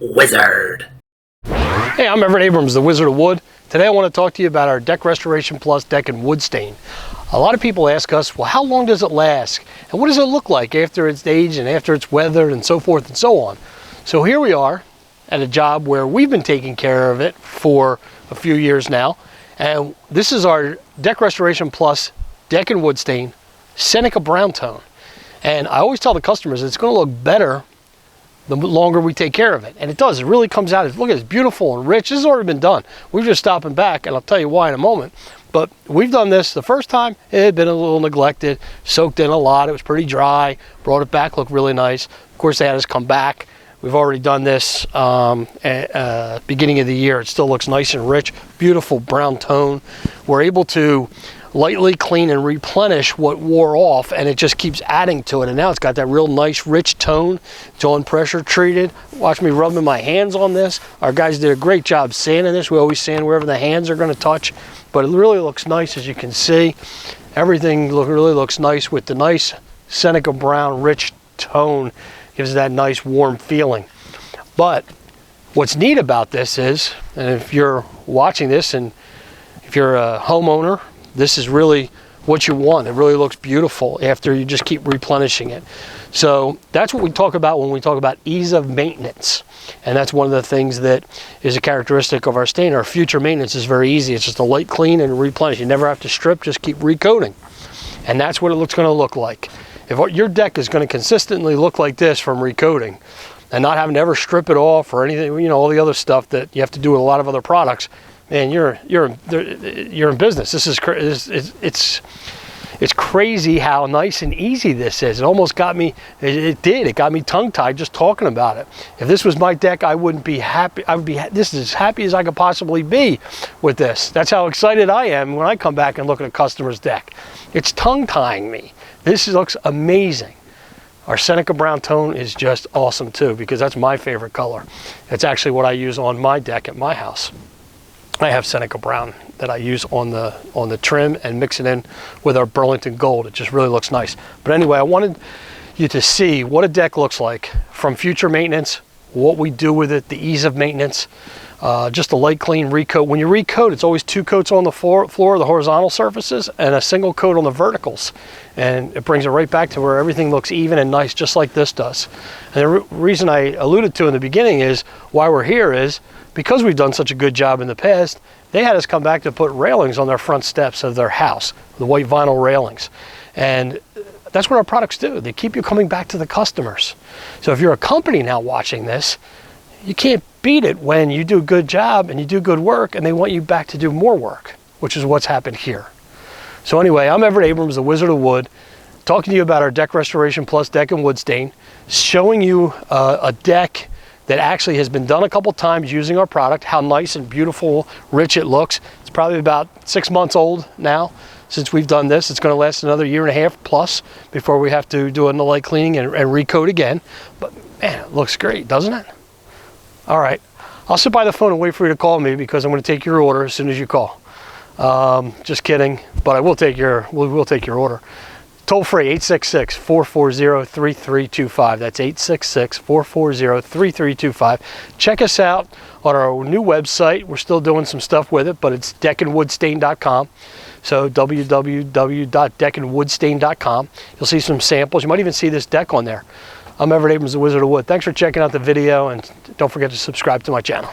Wizard. Hey, I'm Everett Abrams, the Wizard of Wood. Today I want to talk to you about our Deck Restoration Plus Deck and Wood Stain. A lot of people ask us, well, how long does it last? And what does it look like after it's aged and after it's weathered and so forth and so on? So here we are at a job where we've been taking care of it for a few years now. And this is our Deck Restoration Plus Deck and Wood Stain Seneca Brown tone. And I always tell the customers it's going to look better the longer we take care of it. And it does, it really comes out, look, it's beautiful and rich. This has already been done. We're just stopping back, and I'll tell you why in a moment. But we've done this the first time, it had been a little neglected, soaked in a lot, it was pretty dry, brought it back, looked really nice. Of course, they had us come back. We've already done this beginning of the year. It still looks nice and rich, beautiful brown tone. We're able to lightly clean and replenish what wore off, and it just keeps adding to it. And now it's got that real nice rich tone. It's on pressure treated. Watch me rubbing my hands on this. Our guys did a great job sanding this. We always sand wherever the hands are going to touch, but it really looks nice, as you can see. Everything really looks nice with the nice Seneca Brown rich tone. Gives it that nice warm feeling. But what's neat about this is, and if you're watching this and if you're a homeowner, this is really what you want. It really looks beautiful after you just keep replenishing it. So that's what we talk about when we talk about ease of maintenance. And that's one of the things that is a characteristic of our stain. Our future maintenance is very easy. It's just a light clean and replenish. You never have to strip, just keep recoating. And that's what it's going to look like. If your deck is going to consistently look like this from recoating and not having to ever strip it off or anything, you know, all the other stuff that you have to do with a lot of other products, man, you're in business. This is it's crazy how nice and easy this is. It almost got me. It got me tongue-tied just talking about it. If this was my deck, I wouldn't be happy. I would be this is as happy as I could possibly be with this. That's how excited I am when I come back and look at a customer's deck. It's tongue-tying me. This looks amazing. Our Seneca Brown tone is just awesome too, because that's my favorite color. It's actually what I use on my deck at my house. I have Seneca Brown that I use on the trim and mix it in with our Burlington Gold. It just really looks nice. But anyway, I wanted you to see what a deck looks like from future maintenance, what we do with it, the ease of maintenance, just a light clean recoat. When you recoat, it's always 2 coats on the floor, the horizontal surfaces, and a single coat on the verticals. And it brings it right back to where everything looks even and nice, just like this does. And the reason I alluded to in the beginning is why we're here is because we've done such a good job in the past. They had us come back to put railings on their front steps of their house, the white vinyl railings. And that's what our products do. They keep you coming back to the customers. So if you're a company now watching this, you can't beat it when you do a good job and you do good work and they want you back to do more work, which is what's happened here. So anyway, I'm Everett Abrams, the Wizard of Wood, talking to you about our Deck Restoration Plus Deck and Wood Stain, showing you a deck that actually has been done a couple times using our product, how nice and beautiful, rich it looks. It's probably about 6 months old now since we've done this. It's going to last another 1.5 years plus before we have to do a light cleaning and recoat again. But man, it looks great, doesn't it? All right, I'll sit by the phone and wait for you to call me because I'm going to take your order as soon as you call. Just kidding, but I will take we'll take your order. Toll free, 866-440-3325. That's 866-440-3325. Check us out on our new website. We're still doing some stuff with it, but it's deckandwoodstain.com. So www.deckandwoodstain.com. You'll see some samples. You might even see this deck on there. I'm Everett Abrams, the Wizard of Wood. Thanks for checking out the video, and don't forget to subscribe to my channel.